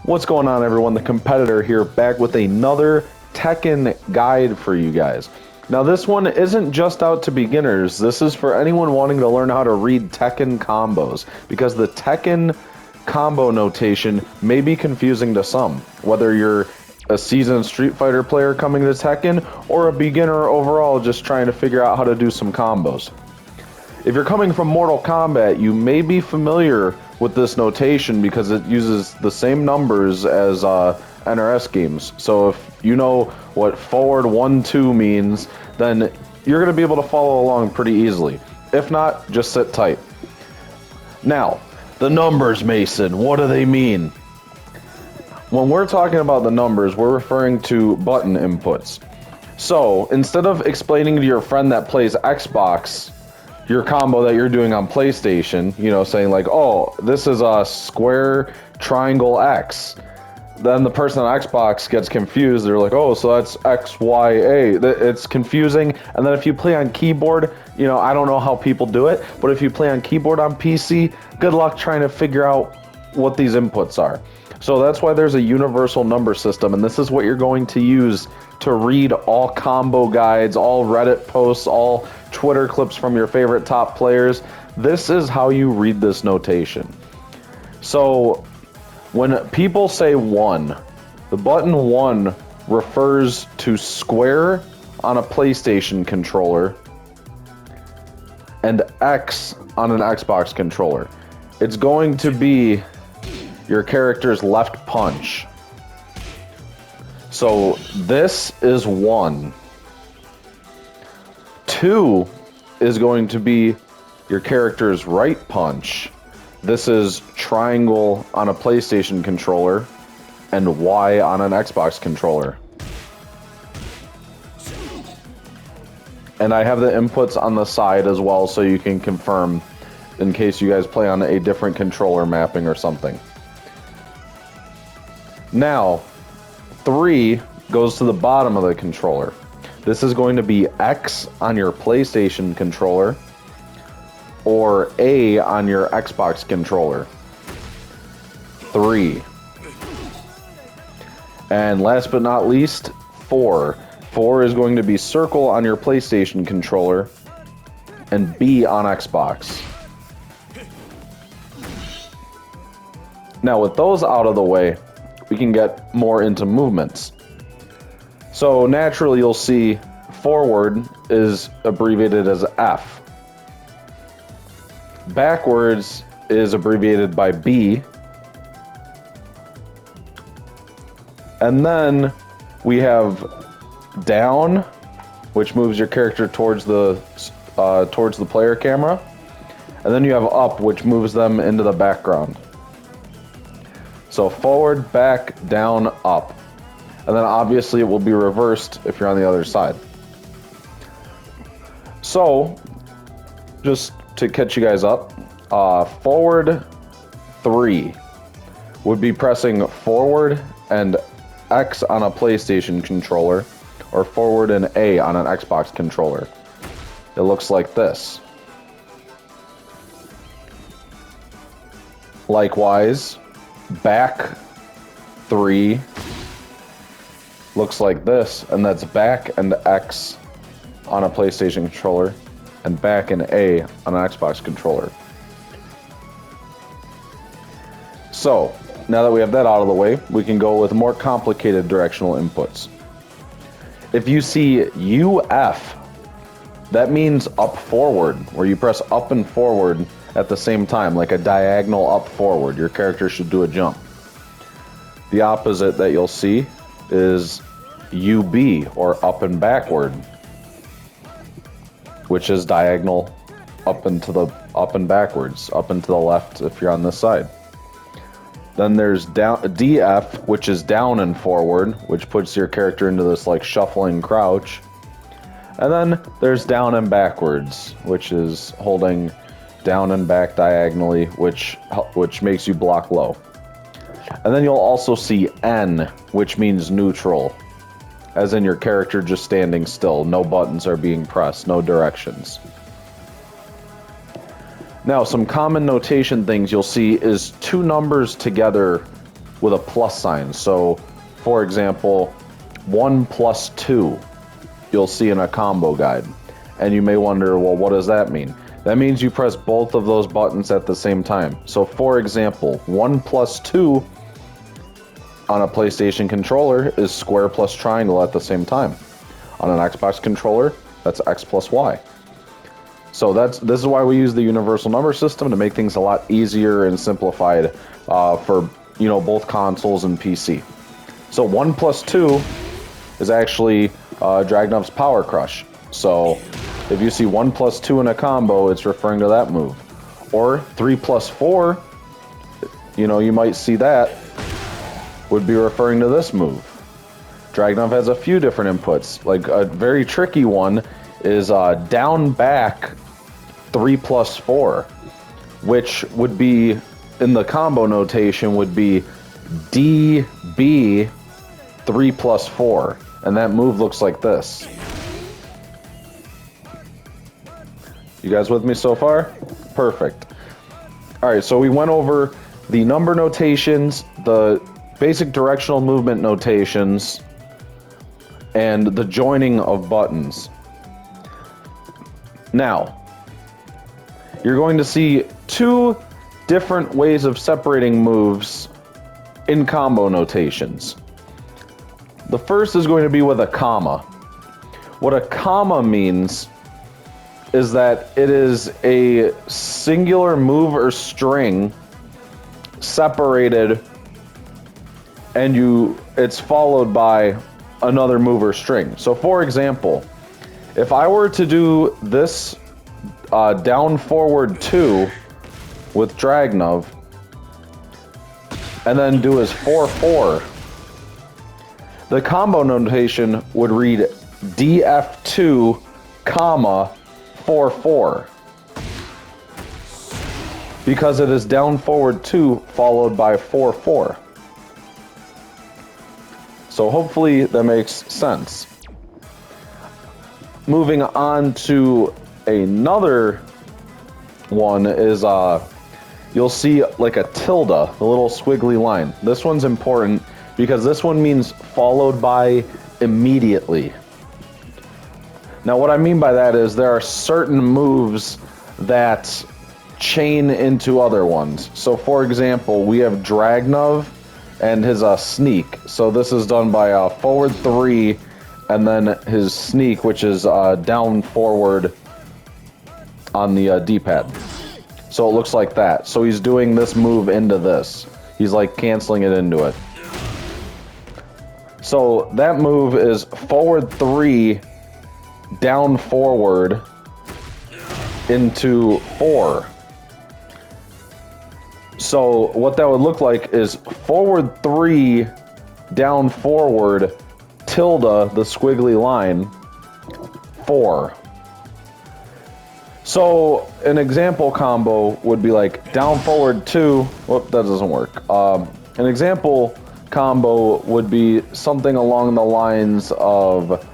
What's going on, everyone? The Competitor here, back with another Tekken guide for you guys. Now, this one isn't just out to beginners. This is for anyone wanting to learn how to read Tekken combos, because the Tekken combo notation may be confusing to some, whether you're a seasoned Street Fighter player coming to Tekken or a beginner overall just trying to figure out how to do some combos. If you're coming from Mortal Kombat, you may be familiar with this notation because it uses the same numbers as NRS games. So if you know what forward 1-2 means, then you're going to be able to follow along pretty easily. If not, just sit tight. Now, the numbers, Mason, what do they mean? When we're talking about the numbers, we're referring to button inputs. So instead of explaining to your friend that plays Xbox your combo that you're doing on PlayStation, you know, saying like, oh, this is a square triangle X. Then the person on Xbox gets confused. They're like, oh, so that's X, Y, A. It's confusing. And then if you play on keyboard, you know, I don't know how people do it, but if you play on keyboard on PC, good luck trying to figure out what these inputs are. So that's why there's a universal number system, and this is what you're going to use to read all combo guides, all Reddit posts, all Twitter clips from your favorite top players. This is how you read this notation. So when people say 1, the button 1 refers to square on a PlayStation controller and X on an Xbox controller. It's going to be your character's left punch. So this is 1. 2 is going to be your character's right punch. This is triangle on a PlayStation controller and Y on an Xbox controller. And I have the inputs on the side as well, so you can confirm in case you guys play on a different controller mapping or something. Now, 3 goes to the bottom of the controller. This is going to be X on your PlayStation controller or A on your Xbox controller. 3. And last but not least, 4. 4 is going to be circle on your PlayStation controller and B on Xbox. Now, with those out of the way, we can get more into movements. So naturally you'll see forward is abbreviated as F. Backwards is abbreviated by B. And then we have down, which moves your character towards the player camera. And then you have up, which moves them into the background. So forward, back, down, up. And then obviously it will be reversed if you're on the other side. So, just to catch you guys up, forward 3 would be pressing forward and X on a PlayStation controller, or forward and A on an Xbox controller. It looks like this. Likewise, back 3 looks like this, and that's back and X on a PlayStation controller and back and A on an Xbox controller. So now that we have that out of the way, we can go with more complicated directional inputs. If you see UF, that means up forward, where you press up and forward at the same time, like a diagonal up forward. Your character should do a jump. The opposite that you'll see is UB, or up and backward, which is diagonal up and backwards, up and to the left if you're on this side. Then there's down DF, which is down and forward, which puts your character into this like shuffling crouch. And then there's down and backwards, which is holding down and back diagonally, which makes you block low. And then you'll also see N, which means neutral, as in your character just standing still. No buttons are being pressed, no directions. Now, some common notation things you'll see is 2 numbers together with a plus sign. So, for example, 1 plus 2, you'll see in a combo guide. And you may wonder, well, what does that mean? That means you press both of those buttons at the same time. So, for example, 1 plus 2 on a PlayStation controller is square plus triangle at the same time. On an Xbox controller, that's X plus Y. So this is why we use the universal number system, to make things a lot easier and simplified for both consoles and PC. So 1 plus 2 is actually Dragunov's Power Crush. So if you see 1 plus 2 in a combo, it's referring to that move. Or 3 plus 4, you might see that, would be referring to this move. Dragunov has a few different inputs. Like a very tricky one is down back 3 plus 4, which would be, in the combo notation, would be DB 3 plus 4. And that move looks like this. You guys with me so far? Perfect. Alright, so we went over the number notations, the basic directional movement notations, and the joining of buttons. Now, you're going to see two different ways of separating moves in combo notations. The first is going to be with a comma. What a comma means is that it is a singular move or string separated, and it's followed by another move or string. So for example, if I were to do this down forward 2 with Dragunov, and then do his 4-4, the combo notation would read DF2, comma, 4-4. Because it is down forward 2 followed by 4-4. So hopefully that makes sense. Moving on to another one is you'll see like a tilde, the little squiggly line. This one's important because this one means followed by immediately. Now what I mean by that is there are certain moves that chain into other ones. So for example, we have Dragunov and his sneak. So this is done by forward 3 and then his sneak, which is down forward on the D-pad. So it looks like that. So he's doing this move into this. He's like canceling it into it. So that move is forward 3, down forward into 4. So what that would look like is forward 3, down forward, tilde, the squiggly line, 4. So an example combo would be like down forward 2, whoop, that doesn't work. An example combo would be something along the lines of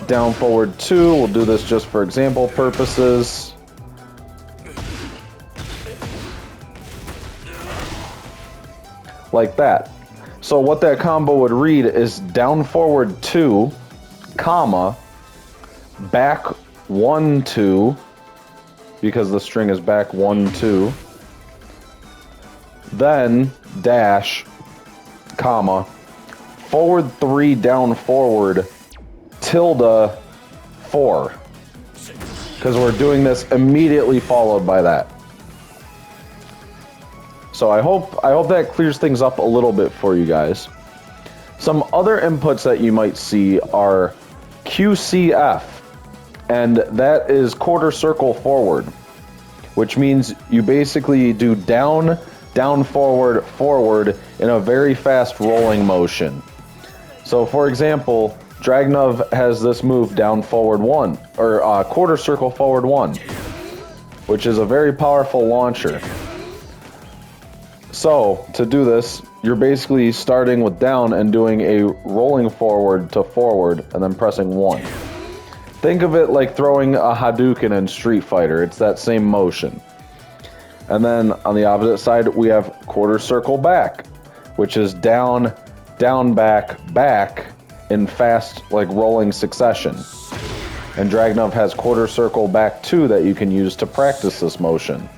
down forward 2, we'll do this just for example purposes. Like that. So what that combo would read is down forward 2, comma, back 1, 2, because the string is back 1, 2, then dash, comma, forward 3, down forward, tilde, 4. Because we're doing this immediately followed by that. So I hope that clears things up a little bit for you guys. Some other inputs that you might see are QCF, and that is quarter circle forward, which means you basically do down, down forward, forward in a very fast rolling motion. So for example, Dragunov has this move down forward 1, or quarter circle forward 1, which is a very powerful launcher. So, to do this, you're basically starting with down and doing a rolling forward to forward and then pressing 1. Think of it like throwing a Hadouken in Street Fighter. It's that same motion. And then on the opposite side, we have quarter circle back. which is down, down, back, back in fast, like rolling succession. And Dragunov has quarter circle back 2 that you can use to practice this motion.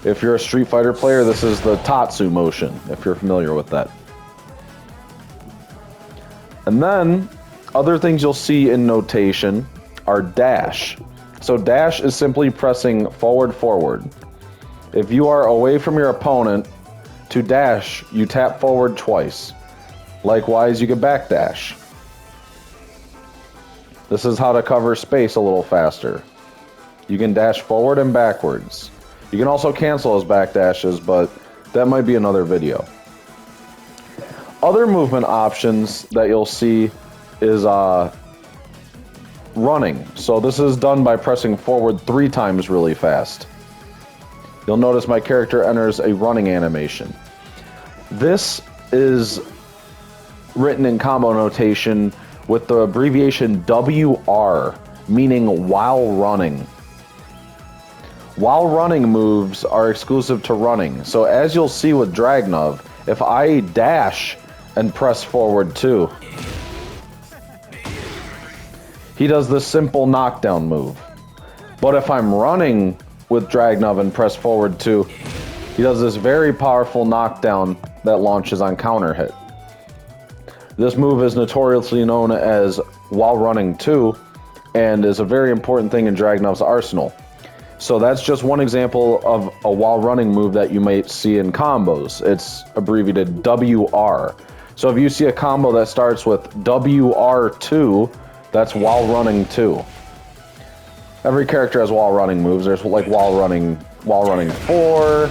If you're a Street Fighter player, this is the Tatsu motion, if you're familiar with that. And then, other things you'll see in notation are dash. So dash is simply pressing forward, forward. If you are away from your opponent, to dash, you tap forward twice. Likewise, you can backdash. This is how to cover space a little faster. You can dash forward and backwards. You can also cancel those backdashes, but that might be another video. Other movement options that you'll see is running. So this is done by pressing forward 3 times really fast. You'll notice my character enters a running animation. This is written in combo notation with the abbreviation WR, meaning while running. While running moves are exclusive to running. So as you'll see with Dragunov, if I dash and press forward 2, he does this simple knockdown move. But if I'm running with Dragunov and press forward 2, he does this very powerful knockdown that launches on counter hit. This move is notoriously known as while running 2 and is a very important thing in Dragunov's arsenal. So that's just one example of a while running move that you might see in combos. It's abbreviated WR. So if you see a combo that starts with WR2, that's while running 2. Every character has while running moves. There's like while running 4.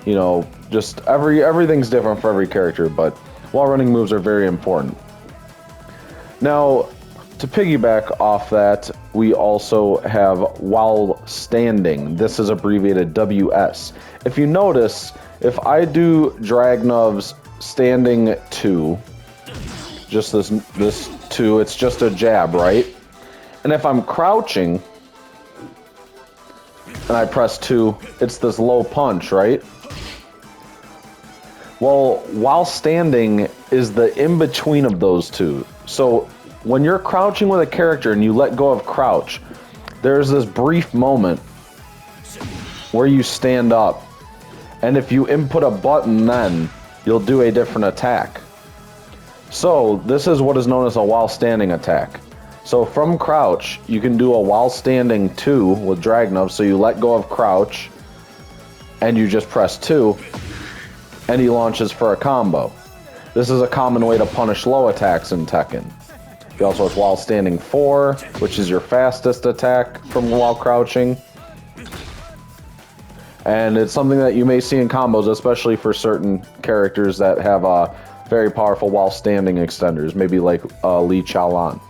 You know, just everything's different for every character, but while running moves are very important. Now, to piggyback off that, we also have while standing. This is abbreviated WS. If you notice, if I do Dragunov's standing 2, just this 2, it's just a jab, right? And if I'm crouching and I press 2, it's this low punch, right? Well, while standing is the in-between of those two. So when you're crouching with a character and you let go of crouch, there's this brief moment where you stand up. And if you input a button then, you'll do a different attack. So this is what is known as a while standing attack. So from crouch, you can do a while standing 2 with Dragunov, so you let go of crouch and you just press 2 and he launches for a combo. This is a common way to punish low attacks in Tekken. You also have while standing 4, which is your fastest attack from while crouching. And it's something that you may see in combos, especially for certain characters that have very powerful while standing extenders, maybe like Li Chaolan.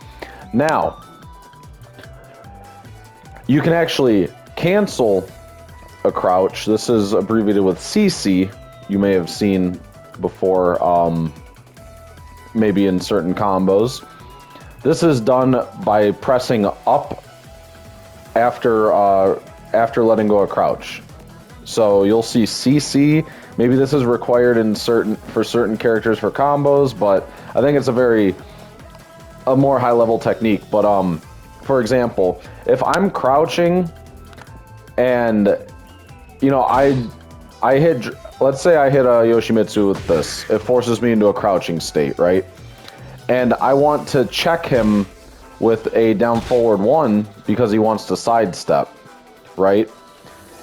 Now, you can actually cancel a crouch. This is abbreviated with CC. You may have seen before, maybe in certain combos. This is done by pressing up after letting go of crouch. So you'll see CC. Maybe this is required for certain characters for combos, but I think it's a more high-level technique. But for example, if I'm crouching and I hit, let's say I hit a Yoshimitsu with this, it forces me into a crouching state, right? And I want to check him with a down forward 1 because he wants to sidestep, right?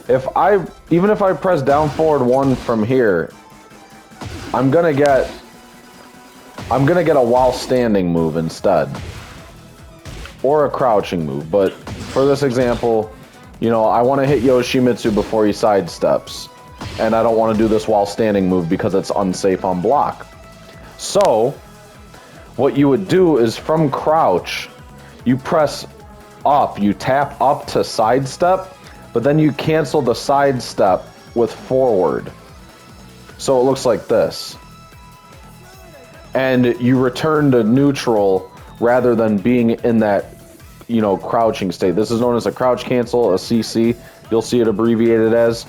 Even if I press down forward 1 from here, I'm gonna get a while standing move instead, or a crouching move. But for this example, I want to hit Yoshimitsu before he sidesteps, and I don't want to do this while standing move because it's unsafe on block. So what you would do is from crouch, you press up, you tap up to sidestep, but then you cancel the sidestep with forward. So it looks like this. And you return to neutral rather than being in that, crouching state. This is known as a crouch cancel, a CC. You'll see it abbreviated as.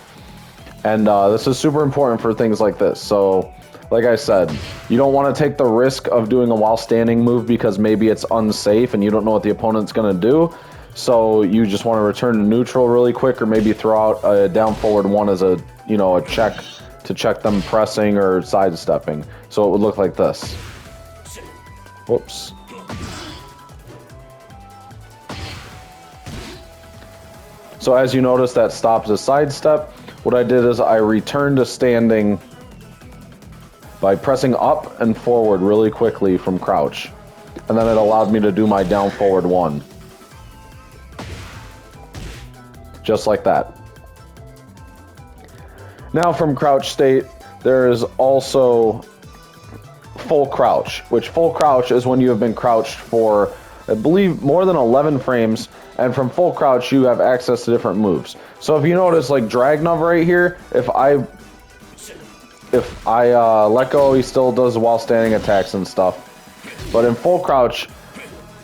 And this is super important for things like this. So, like I said, you don't want to take the risk of doing a while standing move because maybe it's unsafe and you don't know what the opponent's going to do. So you just want to return to neutral really quick, or maybe throw out a down forward one as a, you know, a check to check them pressing or sidestepping. So it would look like this. Whoops. So as you notice, that stops a sidestep. What I did is I returned to standing by pressing up and forward really quickly from crouch. And then it allowed me to do my down forward one. Just like that. Now from crouch state, there is also full crouch, which full crouch is when you have been crouched for, I believe, more than 11 frames, and from full crouch you have access to different moves. So if you notice, like Dragnov right here, if I let go, he still does while standing attacks and stuff. But in full crouch,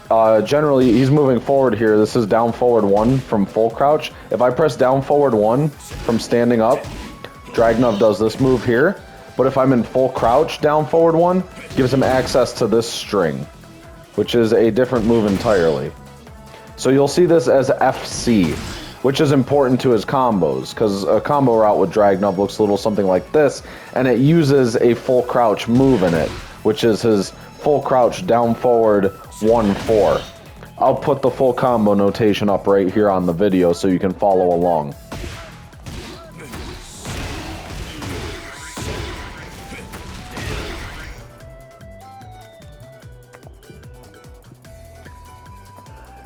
generally he's moving forward here. This is down forward one from full crouch. If I press down forward one from standing up, Dragnov does this move here. But if I'm in full crouch, down forward one gives him access to this string, which is a different move entirely. So you'll see this as FC, which is important to his combos, because a combo route with Dragnov looks a little something like this, and it uses a full crouch move in it, which is his full crouch down forward 1-4. I'll put the full combo notation up right here on the video so you can follow along.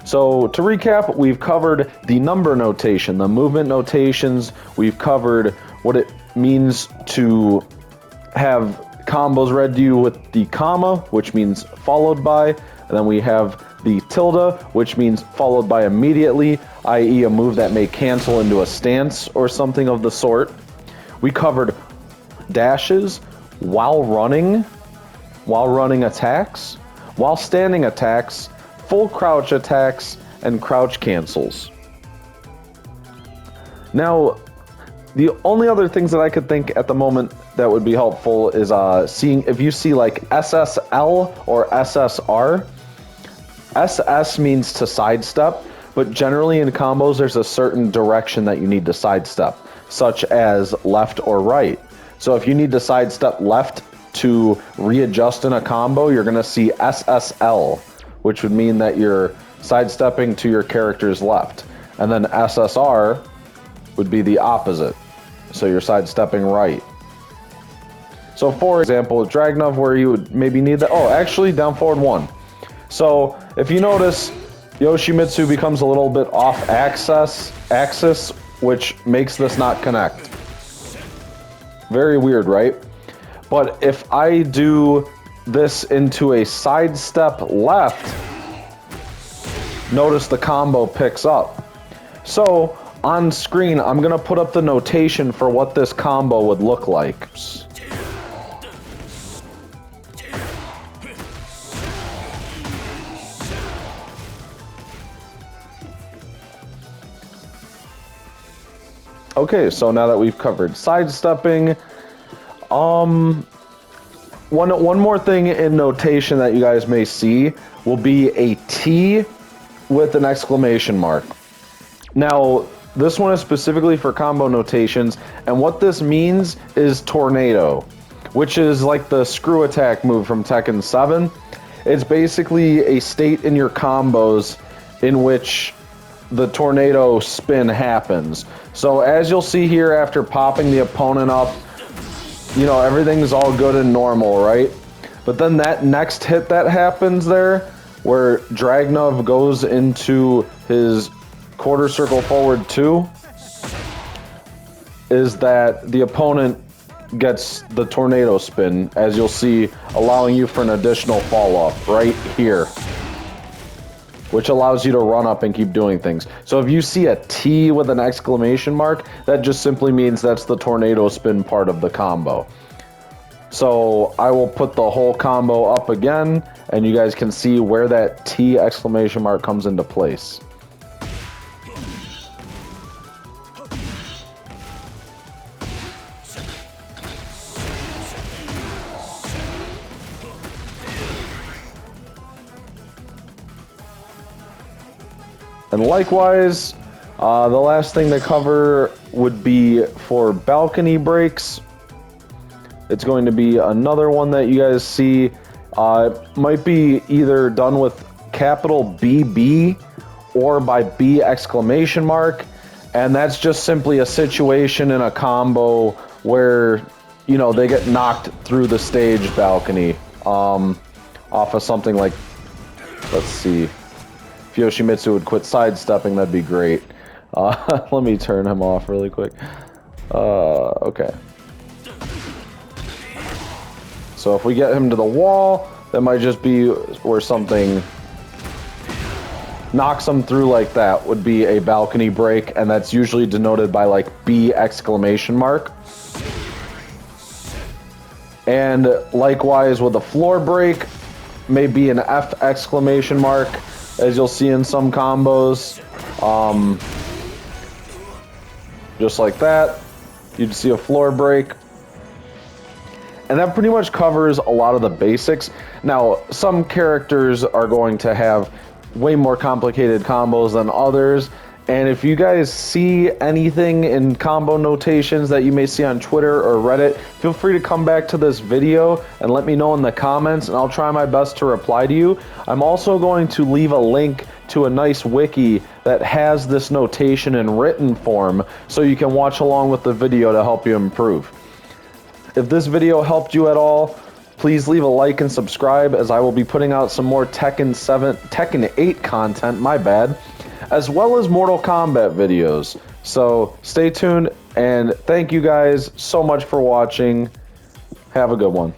So to recap, we've covered the number notation, the movement notations, we've covered what it means to have combos read to you with the comma, which means followed by, and then we have the tilde, which means followed by immediately, i.e. a move that may cancel into a stance or something of the sort. We covered dashes, while running attacks, while standing attacks, full crouch attacks, and crouch cancels. Now, the only other things that I could think at the moment that would be helpful is seeing if you see like SSL or SSR. SS means to sidestep, but generally in combos there's a certain direction that you need to sidestep, such as left or right. So if you need to sidestep left to readjust in a combo, you're going to see SSL, which would mean that you're sidestepping to your character's left. And then SSR would be the opposite. So you're sidestepping right. So for example, with Dragnov, where you would maybe need that, oh, actually down forward one. So if you notice, Yoshimitsu becomes a little bit off axis, which makes this not connect. Very weird, right? But if I do this into a sidestep left, notice the combo picks up. So on screen, I'm going to put up the notation for what this combo would look like. Okay, so now that we've covered sidestepping, one more thing in notation that you guys may see will be a T with an exclamation mark. Now, this one is specifically for combo notations, and what this means is tornado, which is like the screw attack move from Tekken 7. It's basically a state in your combos in which the tornado spin happens. So as you'll see here, after popping the opponent up, you know, everything's all good and normal, right? But then that next hit that happens there, where Dragnov goes into his quarter circle forward 2, is that the opponent gets the tornado spin, as you'll see, allowing you for an additional fall off right here, which allows you to run up and keep doing things. So if you see a T with an exclamation mark, that just simply means that's the tornado spin part of the combo. So I will put the whole combo up again, and you guys can see where that T exclamation mark comes into place. And likewise, the last thing to cover would be for balcony breaks. It's going to be another one that you guys see. It might be either done with capital BB or by B exclamation mark. And that's just simply a situation in a combo where, you know, they get knocked through the stage balcony off of something like, let's see, if Yoshimitsu would quit sidestepping, that'd be great. Let me turn him off really quick. Okay. So if we get him to the wall, that might just be where something knocks him through like that, would be a balcony break, and that's usually denoted by like B exclamation mark. And likewise with a floor break, may be an F exclamation mark, as you'll see in some combos. Just like that, you'd see a floor break. And that pretty much covers a lot of the basics. Now, some characters are going to have way more complicated combos than others. And if you guys see anything in combo notations that you may see on Twitter or Reddit, feel free to come back to this video and let me know in the comments, and I'll try my best to reply to you. I'm also going to leave a link to a nice wiki that has this notation in written form, so you can watch along with the video to help you improve. If this video helped you at all, please leave a like and subscribe, as I will be putting out some more Tekken 8 content, my bad, as well as Mortal Kombat videos. So stay tuned, and thank you guys so much for watching. Have a good one.